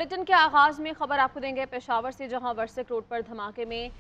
Bulletin के आगाज़ में खबर आपको देंगे पेशावर से, जहां वर्सिक रोड पर धमाके में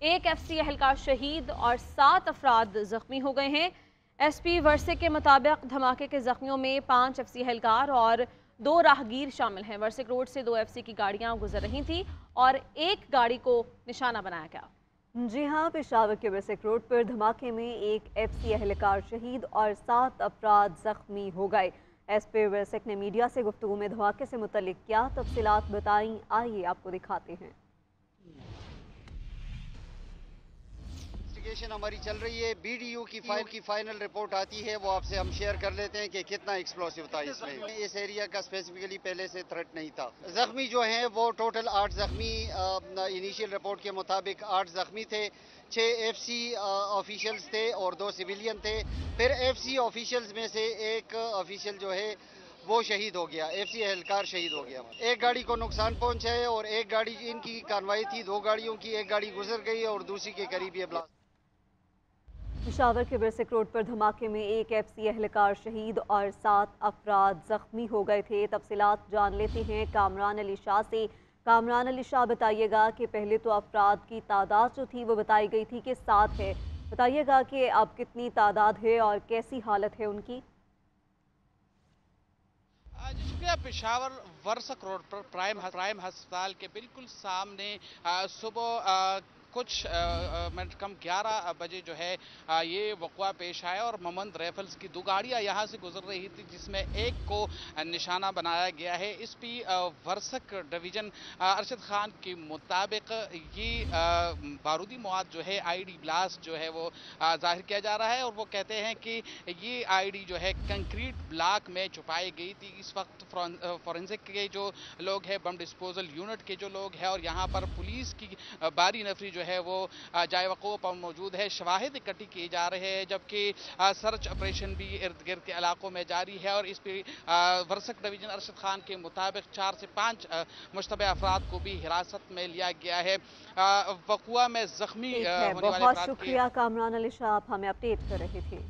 एक एफसी एहलकार शहीद और 7 अफराद जख्मी हो गए हैं। एसपी वर्सिक के मुताबिक धमाके के जख्मियों में 5 एफसी एहलकार और 2 राहगीर शामिल हैं। वर्सिक रोड से 2 एफसी की गाड़ियां गुजर रही थी और एक गाड़ी को निशाना बनाया गया। जी हाँ, पेशावर के वर्सिक रोड पर धमाके में एक एफसी एहलकार शहीद और 7 अफराद जख्मी हो गए। एसपी वर्सिक ने मीडिया से गुफ्तगू में धमाके से मुतल्लिक क्या तफसीलात बताई, आइए आपको दिखाते हैं। इन्वेस्टिगेशन हमारी चल रही है। बीडीयू की फाइनल रिपोर्ट आती है, वो आपसे हम शेयर कर लेते हैं कि कितना एक्सप्लोसिव था इसमें। इस एरिया का स्पेसिफिकली पहले से थ्रेट नहीं था। जख्मी जो हैं वो टोटल 8 जख्मी, इनिशियल रिपोर्ट के मुताबिक 8 जख्मी थे। 6 एफसी ऑफिशियल्स थे और 2 सिविलियन थे। फिर एफसी ऑफिशियल्स में से एक ऑफिशियल जो है वो शहीद हो गया, एफसी एहलकार शहीद हो गया। एक गाड़ी को नुकसान पहुंचा है और एक गाड़ी, इनकी कार्रवाई थी 2 गाड़ियों की, एक गाड़ी गुजर गई और दूसरी के करीब ये ब्लास्ट। पेशावर के वर्सिक रोड पर धमाके में एक एफसी एहलकार शहीद और 7 अफराद जख्मी हो गए थे। तफसीलात जान लेते हैं कामरान अली शाह से। कामरान अली शाह, बताइएगा कि पहले तो अफराद की तादाद जो थी वो बताई गई थी कि 7 है, बताइएगा कि अब कितनी तादाद है और कैसी हालत है उनकी। शुक्रिया। पेशावर वर्सक रोड पर प्राइम अस्पताल के बिल्कुल सामने सुबह कुछ मिनट कम 11 बजे जो है ये वक़्वा पेश आया और मोहम्मद राइफल्स की 2 गाड़ियाँ यहाँ से गुजर रही थी, जिसमें एक को निशाना बनाया गया है। एसपी वर्सक डिवीज़न अरशद खान के मुताबिक ये बारूदी मवाद जो है आईडी ब्लास्ट जो है वो जाहिर किया जा रहा है और वो कहते हैं कि ये आईडी जो है कंक्रीट ब्लॉक में छुपाई गई थी। इस वक्त फॉरेंसिक के जो लोग हैं, बम डिस्पोजल यूनिट के जो लोग हैं और यहाँ पर पुलिस की बारी नफरी जो है वो जाए वक़ूफ़ पर मौजूद है। शवाहिद इकट्ठी किए जा रहे हैं, जबकि सर्च ऑपरेशन भी इर्द गिर्द के इलाकों में जारी है और इस पर वर्सक डिवीज़न अरशद खान के मुताबिक 4 से 5 मुश्तबे अफराद को भी हिरासत में लिया गया है। वक़्वा में जख्मी होने वाले बहुत शुक्रिया कामरान अली शाह, आप हमें अपडेट कर रहे थे।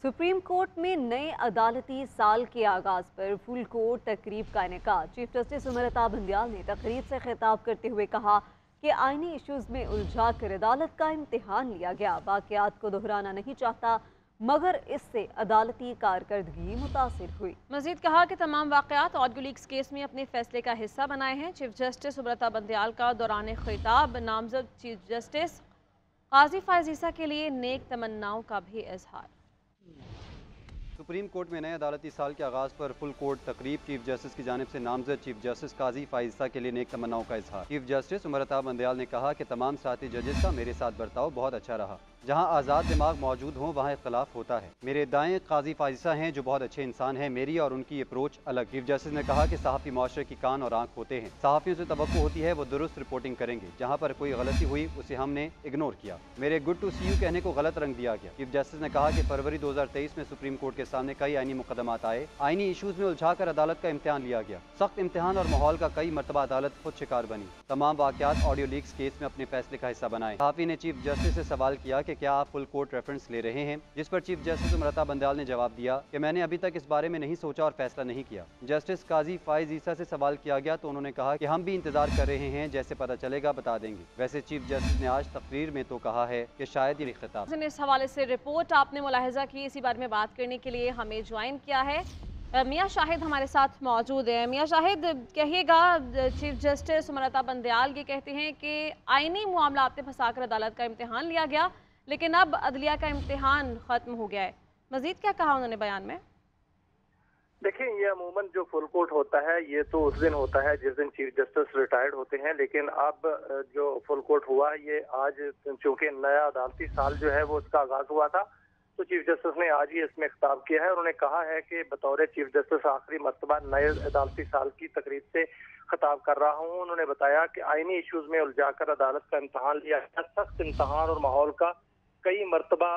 सुप्रीम कोर्ट में नए अदालती साल के आगाज पर फुल कोर्ट तकरीब का इनेकाद। चीफ जस्टिस उमर बंदयाल ने तकरीब से खिताब करते हुए कहा कि आईनी इश्यूज में उलझा कर अदालत का इम्तिहान लिया गया। वाकयात को दोहराना नहीं चाहता, मगर इससे अदालती कारकर्दगी मुतासिर हुई। मजीद कहा कि तमाम वाकयात ऑडियो लीक्स केस में अपने फैसले का हिस्सा बनाए हैं। चीफ जस्टिस उमर बंदयाल का दौरान खिताब नामजद चीफ जस्टिस काजी फायज ईसा के लिए नेक तमन्नाओं का भी इजहार। सुप्रीम कोर्ट में नए अदालती साल के आगाज़ पर फुल कोर्ट तकरीब। चीफ जस्टिस की जानिब से नामजद चीफ जस्टिस काजी फाइज़ा के लिए नेक तमन्नाओं का इजहार। चीफ जस्टिस उमर बंदयाल ने कहा कि तमाम साथी जजेस का मेरे साथ बर्ताव बहुत अच्छा रहा। जहां आज़ाद दिमाग मौजूद हों वहां इख्तलाफ होता है। मेरे दाएं काजी फाइज़ा हैं जो बहुत अच्छे इंसान हैं। मेरी और उनकी अप्रोच अलग। चीफ जस्टिस ने कहा कि सहाफ़ी माशरे की कान और आंख होते हैं। सहाफ़ियों से तवक्को होती है वो दुरुस्त रिपोर्टिंग करेंगे। जहां पर कोई गलती हुई उसे हमने इग्नोर किया। मेरे गुड टू सी यू कहने को गलत रंग दिया गया। चीफ जस्टिस ने कहा कि फरवरी 2023 में सुप्रीम कोर्ट के सामने कई आईनी मुकदमात आए। आईनी इशूज में उलझाकर अदालत का इम्तिहान लिया गया। सख्त इम्तिहान और माहौल का कई मरतबा अदालत खुद शिकार बनी। तमाम वाकयात ऑडियो लीक्स केस में अपने फैसले का हिस्सा बनाए। सहाफ़ी ने चीफ जस्टिस से सवाल किया कि क्या आप फुल कोर्ट रेफरेंस ले रहे हैं, जिस पर चीफ जस्टिस उमर बंदयाल ने जवाब दिया कि मैंने अभी तक इस बारे में नहीं सोचा और फैसला नहीं किया। जस्टिस काजी फाइज ईसा से सवाल किया गया तो उन्होंने कहा कि हम भी इंतजार कर रहे हैं, जैसे पता चलेगा बता देंगे। वैसे चीफ जस्टिस ने आज तकरीर में तो कहा है कि शायद ये खिताब। इस हवाले से रिपोर्ट आपने मुलाहिजा की, इसी बारे में बात करने के लिए हमें ज्वाइन किया है मियां शाहिद हमारे साथ मौजूद है। मियां शाहिद, कहिएगा, चीफ जस्टिस उमर बंदयाल ये कहते हैं कि आईनी मामलात में फंसाकर अदालत का इम्तिहान लिया गया, लेकिन अब अदलिया का इम्तिहान ख़त्म हो गया है। मजीद क्या कहा उन्होंने बयान में? देखिए, ये अमूमन जो फुल कोर्ट होता है ये तो उस दिन होता है जिस दिन चीफ जस्टिस रिटायर्ड होते हैं, लेकिन अब जो फुल कोर्ट हुआ ये आज, चूंकि नया अदालती साल जो है वो उसका आगाज हुआ था, तो चीफ जस्टिस ने आज ही इसमें खिताब किया है। उन्होंने कहा है कि बतौर चीफ जस्टिस आखिरी मरतबा नए अदालती साल की तकरीब से खिताब कर रहा हूँ। उन्होंने बताया कि आईनी इश्यूज में उलझाकर अदालत का इम्तहान लिया गया। सख्त इम्तहान और माहौल का कई मरतबा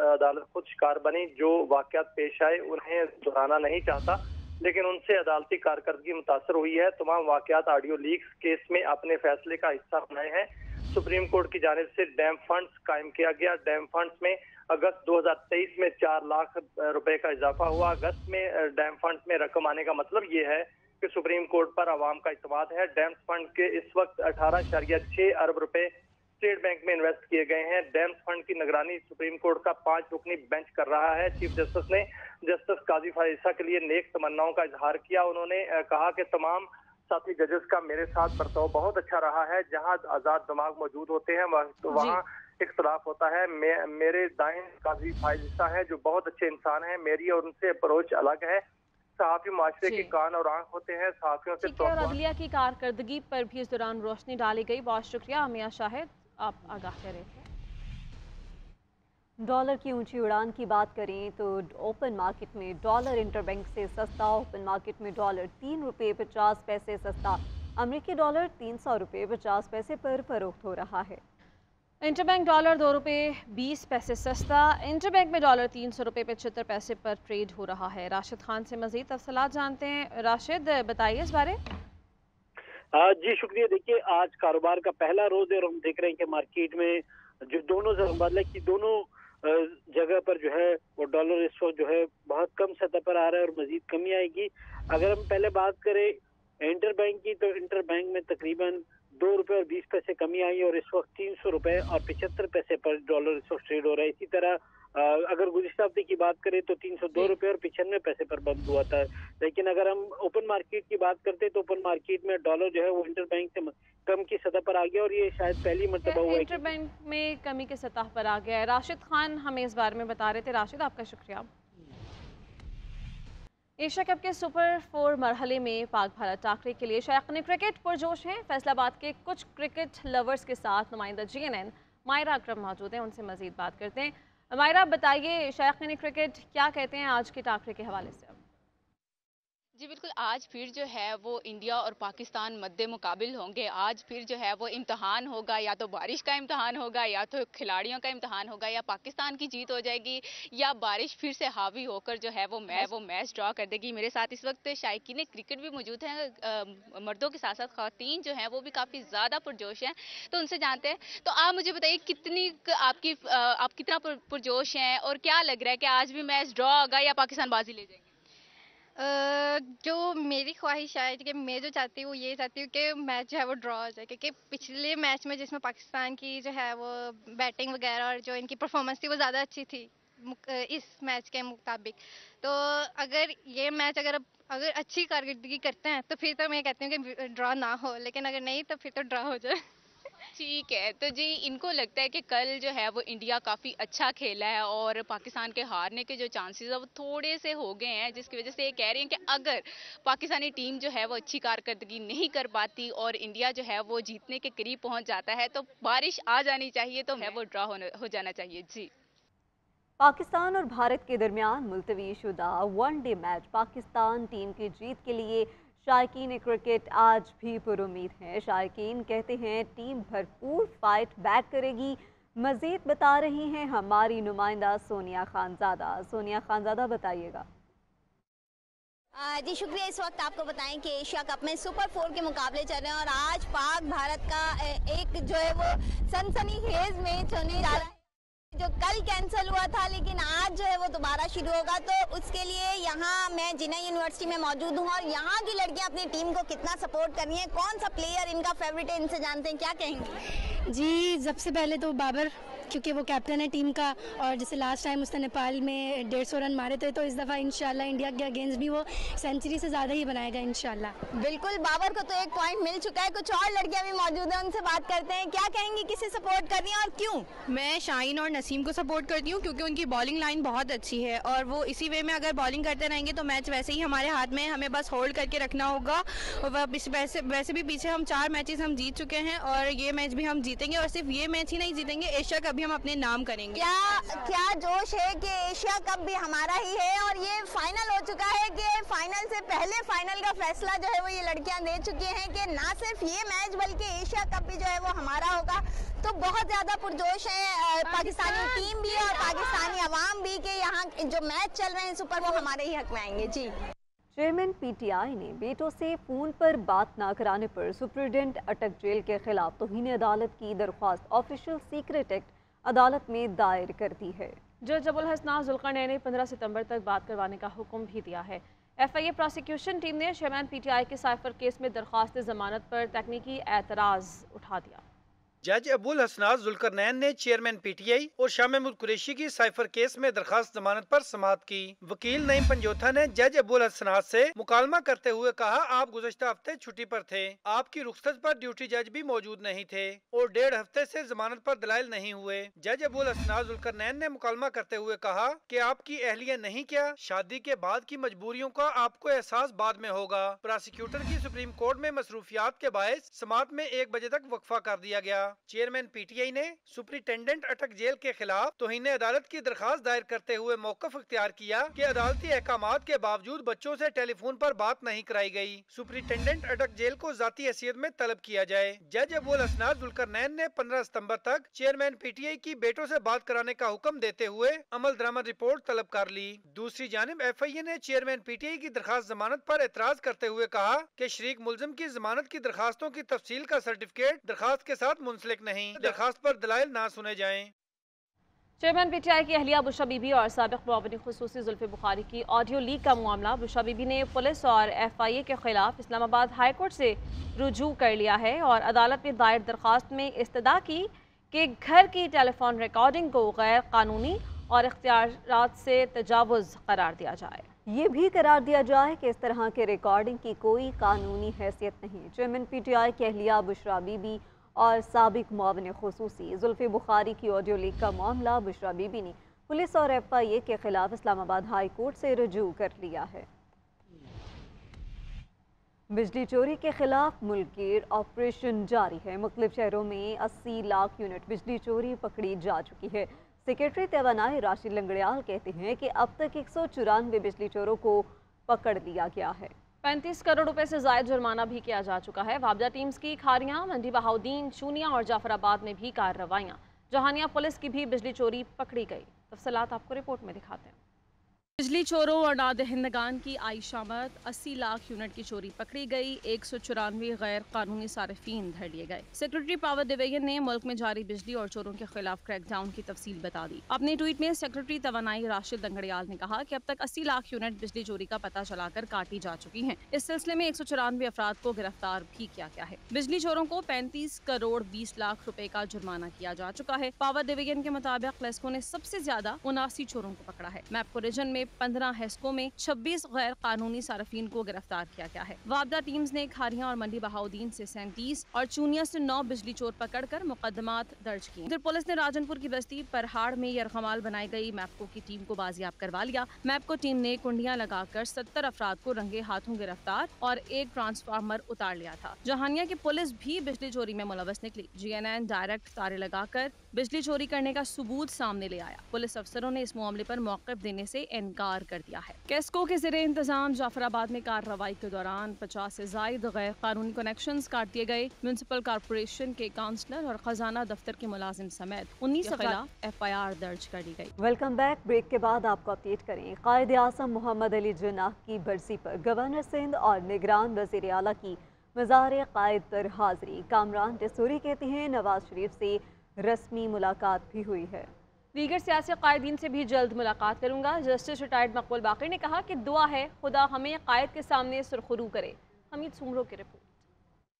अदालत खुद शिकार बनी। जो वाकयात पेश आए उन्हें दोहराना नहीं चाहता, लेकिन उनसे अदालती कारकर्दगी मुतासर हुई है। तमाम वाकयात ऑडियो लीक्स केस में अपने फैसले का हिस्सा बनाए हैं। सुप्रीम कोर्ट की जानिब से डैम फंड्स कायम किया गया। डैम फंड्स में अगस्त 2023 में 4 लाख रुपए का इजाफा हुआ। अगस्त में डैम फंड्स में रकम आने का मतलब ये है कि सुप्रीम कोर्ट पर आवाम का इत्मीनान है। डैम्स फंड के इस वक्त 18.6 अरब रुपए स्टेट बैंक में इन्वेस्ट किए गए हैं। डैम्स फंड की निगरानी सुप्रीम कोर्ट का 5 रुकनी बेंच कर रहा है। चीफ जस्टिस ने जस्टिस काजी फाइज ईसा के लिए नेक तमन्नाओं का इजहार किया। उन्होंने कहा कि तमाम साथी जजेस का मेरे साथ बर्ताव बहुत अच्छा रहा है। जहां आजाद दिमाग मौजूद होते हैं वहाँ इख्तलाफ होता है। मेरे दाएं काजी फाइज ईसा है जो बहुत अच्छे इंसान हैं। मेरी और उनसे अप्रोच अलग है। सहाफी माशरे के कान और आंख होते हैं। सहाफियों से और अदलिया की कारकर्दगी पर भी इस दौरान रोशनी डाली गई। बहुत शुक्रिया मियां शाहिद, आप आगाह कर रहे थे। डॉलर की ऊंची उड़ान की बात करें तो ओपन मार्केट में डॉलर इंटरबैंक से सस्ता। ओपन मार्केट में डॉलर 3 रुपये 50 पैसे सस्ता। अमेरिकी डॉलर 300 रुपये 50 पैसे पर फरोख्त हो रहा है। इंटरबैंक डॉलर 2 रुपये 20 पैसे सस्ता। इंटरबैंक में डॉलर 300 रुपये 75 पैसे पर ट्रेड हो रहा है। राशिद खान से मजीद तफसीलात जानते हैं। राशिद, बताइए इस बारे। जी शुक्रिया। देखिए, आज कारोबार का पहला रोज है और हम देख रहे हैं कि मार्केट में जो दोनों मतलब की दोनों जगह पर जो है वो डॉलर इस वक्त जो है बहुत कम सतह पर आ रहा है और मजीद कमी आएगी। अगर हम पहले बात करें इंटरबैंक की तो इंटरबैंक में तकरीबन 2 रुपये और 20 पैसे कमी आई और इस वक्त 300 रुपये और 75 पैसे पर डॉलर इस वक्त ट्रेड हो रहा है। इसी तरह अगर गुज़िश्ता हफ्ते की बात करें तो 302 रुपये और 95 पैसे पर बंद हुआ था। लेकिन अगर हम ओपन मार्केट की बात करते हैं तो ओपन मार्केट में डॉलर जो है वो इंटरबैंक से कम की सतह पर आ गया और ये शायद पहली मर्तबा हुआ है इंटरबैंक में कमी के सतह पर आ गया है। राशिद खान हमें इस बारे में बता रहे थे। राशिद, आपका शुक्रिया। एशिया कप के सुपर 4 मरहले में पाक भारत टाकरे के लिए शायकीन क्रिकेट पुरजोश हैं। फैसलाबाद के कुछ क्रिकेट लवर्स के साथ नुमाइंदा GNN मायरा अकरम मौजूद हैं, उनसे मजीद बात करते हैं। मायरा, बताइए शायकीन क्रिकेट क्या कहते हैं आज के टाकरे के हवाले से। जी बिल्कुल, आज फिर जो है वो इंडिया और पाकिस्तान मद्दे मुकाबिल होंगे। आज फिर जो है वो इम्तहान होगा, या तो बारिश का इम्तहान होगा, या तो खिलाड़ियों का इम्तहान होगा, या पाकिस्तान की जीत हो जाएगी या बारिश फिर से हावी होकर जो है वो मैच ड्रॉ कर देगी। मेरे साथ इस वक्त शायकीन क्रिकेट भी मौजूद हैं। मर्दों के साथ साथ ख़वातीन जो हैं वो भी काफ़ी ज़्यादा पुरजोश हैं, तो उनसे जानते हैं। तो आप मुझे बताइए आप कितना पुरजोश हैं और क्या लग रहा है कि आज भी मैच ड्रॉ होगा या पाकिस्तान बाजी ले जाएगी? जो मेरी ख्वाहिश है कि मैं जो चाहती हूँ ये चाहती हूँ कि मैच जो है वो ड्रॉ हो जाए, क्योंकि पिछले मैच में जिसमें पाकिस्तान की जो है वो बैटिंग वगैरह और जो इनकी परफॉर्मेंस थी वो ज़्यादा अच्छी थी इस मैच के मुताबिक। तो अगर ये मैच अगर अच्छी कारकर्दगी करते हैं तो फिर तो मैं कहती हूँ कि ड्रॉ ना हो, लेकिन अगर नहीं तो फिर तो ड्रॉ हो जाए। ठीक है, तो जी इनको लगता है कि कल जो है वो इंडिया काफ़ी अच्छा खेला है और पाकिस्तान के हारने के जो चांसेस है वो थोड़े से हो गए हैं, जिसकी वजह से ये कह रही हैं कि अगर पाकिस्तानी टीम जो है वो अच्छी कारकर्दगी नहीं कर पाती और इंडिया जो है वो जीतने के करीब पहुंच जाता है तो बारिश आ जानी चाहिए, तो है वो ड्रॉ हो जाना चाहिए। जी, पाकिस्तान और भारत के दरमियान मुलतवी शुदा वनडे मैच पाकिस्तान टीम की जीत के लिए शायकीन क्रिकेट आज भी पुरुमीद हैं। शायकीन कहते हैं टीम भरपूर फाइट बैक करेगी। मजीद बता रही हैं हमारी नुमाइंदा सोनिया खानजादा। सोनिया खानजादा, बताइएगा। जी शुक्रिया। इस वक्त आपको बताएं कि एशिया कप में सुपर 4 के मुकाबले चल रहे हैं और आज पाक भारत का एक जो है वो सनसनीखेज मैच होने जा रहा है जो कल कैंसिल हुआ था, लेकिन आज जो है वो दोबारा शुरू होगा। तो उसके लिए यहाँ मैं जिना यूनिवर्सिटी में मौजूद हूँ और यहाँ की लड़कियाँ अपनी टीम को कितना सपोर्ट कर रही हैं, कौन सा प्लेयर इनका फेवरेट है, इनसे जानते हैं। क्या कहेंगे? जी, सबसे पहले तो बाबर, क्योंकि वो कैप्टन है टीम का और जैसे लास्ट टाइम उसने नेपाल में 150 रन मारे थे, तो इस दफ़ा इंशाल्लाह इंडिया के अगेंस्ट भी वो सेंचुरी से ज़्यादा ही बनाएगा इंशाल्लाह। बिल्कुल, बाबर को तो एक पॉइंट मिल चुका है। कुछ और लड़कियां भी मौजूद हैं, उनसे बात करते हैं। क्या कहेंगी, किसे सपोर्ट कर रही हैं और क्यों? मैं शाहीन और नसीम को सपोर्ट करती हूँ क्योंकि उनकी बॉलिंग लाइन बहुत अच्छी है और वो इसी वे में अगर बॉलिंग करते रहेंगे तो मैच वैसे ही हमारे हाथ में, हमें बस होल्ड करके रखना होगा। और वैसे भी पीछे हम 4 मैचेस हम जीत चुके हैं और ये मैच भी हम जीतेंगे और सिर्फ ये मैच ही नहीं जीतेंगे, एशिया कप भी हम अपने नाम करेंगे। क्या जोश है कि एशिया कप भी हमारा ही है और ये फाइनल हो चुका है कि फाइनल से पहले फाइनल का फैसला जो है वो ये लड़कियां दे चुकी हैं कि ना सिर्फ ये मैच बल्कि एशिया कप भी जो है वो हमारा होगा। तो बहुत ज्यादा पुरजोश है पाकिस्तानी टीम भी और पाकिस्तानी अवाम भी कि यहाँ जो मैच चल रहे हैं सुपर वो हमारे ही हक में आएंगे। जी, चेयरमैन PTI ने बेटों से फ़ोन पर बात ना कराने पर सुप्रीडेंट अटक जेल के खिलाफ तौहीन अदालत की दरख्वास्त ऑफिशियल सीक्रेट एक्ट अदालत में दायर कर दी है। जज अबुल हसना जुल्करनैन ने 15 सितंबर तक बात करवाने का हुक्म भी दिया है। FIA प्रोसिक्यूशन टीम ने चेयरमैन PTI के साइफर केस में दरख्वास्त जमानत पर तकनीकी एतराज़ उठा दिया। जज अबुल हसनात जुल्करनैन ने चेयरमैन PTI और शाह महमूद कुरैशी की साइफर केस में दरखास्त जमानत पर समाअत की। वकील नईम पंजोथा ने जज अबुल हसनात से मुकालमा करते हुए कहा, आप गुज़श्ता हफ्ते छुट्टी पर थे, आपकी रुख्सत पर ड्यूटी जज भी मौजूद नहीं थे और 1.5 हफ्ते से जमानत पर दलाइल नहीं हुए। जज अबुल हसनात जुल्करनैन ने मुकालमा करते हुए कहा कि आपकी अहलिया नहीं, क्या शादी के बाद की मजबूरियों का आपको एहसास बाद में होगा। प्रोसिक्यूटर की सुप्रीम कोर्ट में मसरूफियात के बायस समाअत में 1 बजे तक वक्फा कर दिया गया। चेयरमैन PTI ने सुपरिटेंडेंट अटक जेल के खिलाफ तौहीन अदालत की दरखास्त दायर करते हुए मौक़िफ़ इख्तियार किया कि अदालती अहकामात के बावजूद बच्चों से टेलीफोन पर बात नहीं कराई गई। सुपरिटेंडेंट अटक जेल को ज़ाती हैसियत में तलब किया जाए। जज अबुल हसनात जुल्करनैन ने 15 सितंबर तक चेयरमैन PTI की बेटों से बात कराने का हुक्म देते हुए अमल दरामद रिपोर्ट तलब कर ली। दूसरी जानिब FIA ने चेयरमैन PTI की दरखास्त जमानत पर एतराज करते हुए कहा कि शरीक मुलजिम की जमानत की दरखास्तों की तफसील का सर्टिफिकेट दरखास्त के साथ मुंसलिक नहीं, दरखास्त पर दलाइल ना सुने जाएं। चेयरमैन PTI की अहलिया बुशरा बीबी और साबिक मुआविन खुसूसी जुल्फे बुखारी की ऑडियो लीक का मामला बुशरा बीबी ने पुलिस और FIA के खिलाफ इस्लामाबाद हाई कोर्ट से रुजू कर लिया है और अदालत में दायर दरखास्त में इस्तदा की कि घर की टेलीफोन रिकॉर्डिंग को गैर कानूनी और इख्तियारात से तजावुज़ करार दिया जाए। ये भी करार दिया जाए कि इस तरह के रिकॉर्डिंग की कोई कानूनी हैसियत नहीं। चेयरमैन PTI की अहलिया बुशरा बीबी और साबिक मुआविन खुसूसी जुल्फे बुखारी की ऑडियो लीक का मामला बुशरा बीबी ने पुलिस और FIA के खिलाफ इस्लामाबाद हाई कोर्ट से रुजू कर लिया है। बिजली चोरी के खिलाफ मुल्कगीर ऑपरेशन जारी है। मुख्तलिफ शहरों में 80 लाख यूनिट बिजली चोरी पकड़ी जा चुकी है। सेक्रेटरी तवानाई राशिद लंगड़ियाल कहते हैं कि अब तक 194 बिजली चोरों को पकड़ लिया गया है। 35 करोड़ रुपए से ज़ायद जुर्माना भी किया जा चुका है। वाबदा टीम्स की खारियां, मंडी बहाउद्दीन, चूनिया और जाफराबाद में भी कार्रवाइयां। जहानिया पुलिस की भी बिजली चोरी पकड़ी गई। तफसीलात आपको रिपोर्ट में दिखाते हैं। बिजली चोरों और नादहिंदगान की आई शामत, 80 लाख यूनिट की चोरी पकड़ी गई, 194 गैर कानूनी सारिफीन धर लिए गए। सेक्रेटरी पावर डिवीजन ने मुल्क में जारी बिजली और चोरों के खिलाफ क्रैकडाउन की तफसील बता दी। अपने ट्वीट में सेक्रेटरी तवानाई राशिद लंगड़ियाल ने कहा कि अब तक 80 लाख यूनिट बिजली चोरी का पता चलाकर काटी जा चुकी हैं। इस सिलसिले में 194 अफराद को गिरफ्तार भी किया गया है। बिजली चोरों को 35 करोड़ 20 लाख रुपए का जुर्माना किया जा चुका है। पावर डिवीजन के मुताबिक लेस्को ने सबसे ज्यादा 79 चोरों को पकड़ा है। मैपको रीजन में 15 हेस्को में 26 गैर कानूनी सार्फिन को गिरफ्तार किया गया है। वाबदा टीम्स ने खारियां और मंडी बहाउद्दीन से 37 और चूनिया से 9 बिजली चोर पकड़कर मुकदमात दर्ज किए। इधर पुलिस ने राजनपुर की बस्ती परहाड़ में यरगमाल बनाई गई मैपको की टीम को बाजियाब करवा लिया। मैपको टीम ने कुंडियां लगाकर 70 अफराद को रंगे हाथों गिरफ्तार और एक ट्रांसफार्मर उतार लिया था। जहानिया की पुलिस भी बिजली चोरी में मुलव्वस निकली। GNN डायरेक्ट तारे लगाकर बिजली चोरी करने का सबूत सामने ले आया। पुलिस अफसरों ने इस मामले पर मौक़िफ़ देने से इनकार कर दिया है। केस्को के ज़ेरे इंतजाम जाफराबाद में कार्रवाई के दौरान 50 से ज़ायद गैर कानूनी कनेक्शंस काट दिए गए। म्यूनसिपल कॉर्पोरेशन के काउंसलर और खजाना दफ्तर के मुलाजिम समेत 19 के खिलाफ FIR दर्ज कर दी गई। Welcome back. ब्रेक के बाद आपको अपडेट करें। कायद आज़म मोहम्मद अली जिन्नाह की बरसी पर गवर्नर सिंध और निगरान वज़ीर आला की मज़ार कायद पर हाजिरी। कामरान टेसूरी कहते हैं नवाज शरीफ से रस्मी मुलाकात भी हुई है। दीगर सियासी कायदीन से भी जल्द मुलाकात करूंगा। जस्टिस रिटायर्ड मकबूल बाक़री ने कहा कि दुआ है खुदा हमें कायद के सामने सुरखरू करे। हमीद सुमरो की रिपोर्ट।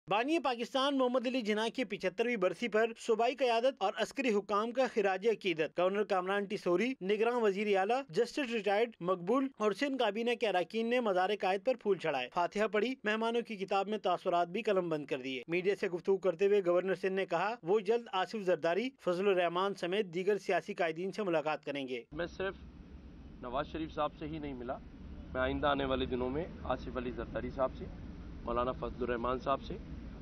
बानी पाकिस्तान मोहम्मद अली जिन्नाह की 75वीं बरसी पर सूबाई क़यादत और अस्करी हुकाम का खिराज अकीदत। गवर्नर कामरान टिसोरी, निगरान वजीर आला, जस्टिस रिटायर्ड मकबूल और सिंध काबीना के अरकान ने मज़ार कायद पर फूल चढ़ाए, फातिहा पढ़ी, मेहमानों की किताब में तासुरात भी कलम बंद कर दिए। मीडिया से गुफ्तगू करते हुए गवर्नर सिंध ने कहा वो जल्द आसिफ जरदारी, फजलुर रहमान समेत दीगर सियासी कायदीन से मुलाकात करेंगे। मैं सिर्फ नवाज शरीफ साहब से ही नहीं मिला, मैं आइंदा आने वाले दिनों में आसिफ अली जरदारी साहब से, मौलाना फजलुर रहमान साहब से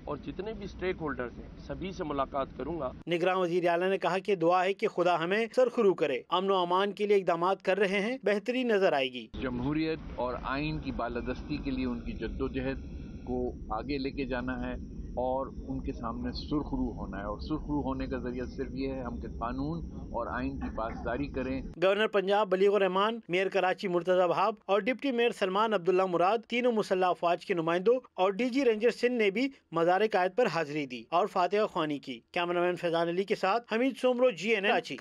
और जितने भी स्टेक होल्डर्स हैं सभी से मुलाकात करूंगा। निगरान वजीर आला ने कहा कि दुआ है कि खुदा हमें सरखरू करे। अमन व अमान के लिए इकदाम कर रहे हैं, बेहतरी नजर आएगी। जमहूरियत और आइन की बालादस्ती के लिए उनकी जद्दोजहद को आगे लेके जाना है और उनके सामने सुरखरू होना है, और सुरखरू होने का जरिया सिर्फ ये है हम कि कानून और आइन की पासदारी करें। गवर्नर पंजाब बलीगुर रहमान, मेयर कराची मुर्तजा वहाब और डिप्टी मेयर सलमान अब्दुल्ला मुराद, तीनों मुसल्लह अफवाज के नुमाइंदों और DG रेंजर सिंध ने भी मज़ार कायद पर हाजिरी दी और फातिहा ख्वानी की। कैमरामैन फैजान अली के साथ हमीद सोमरो, GNN कराची।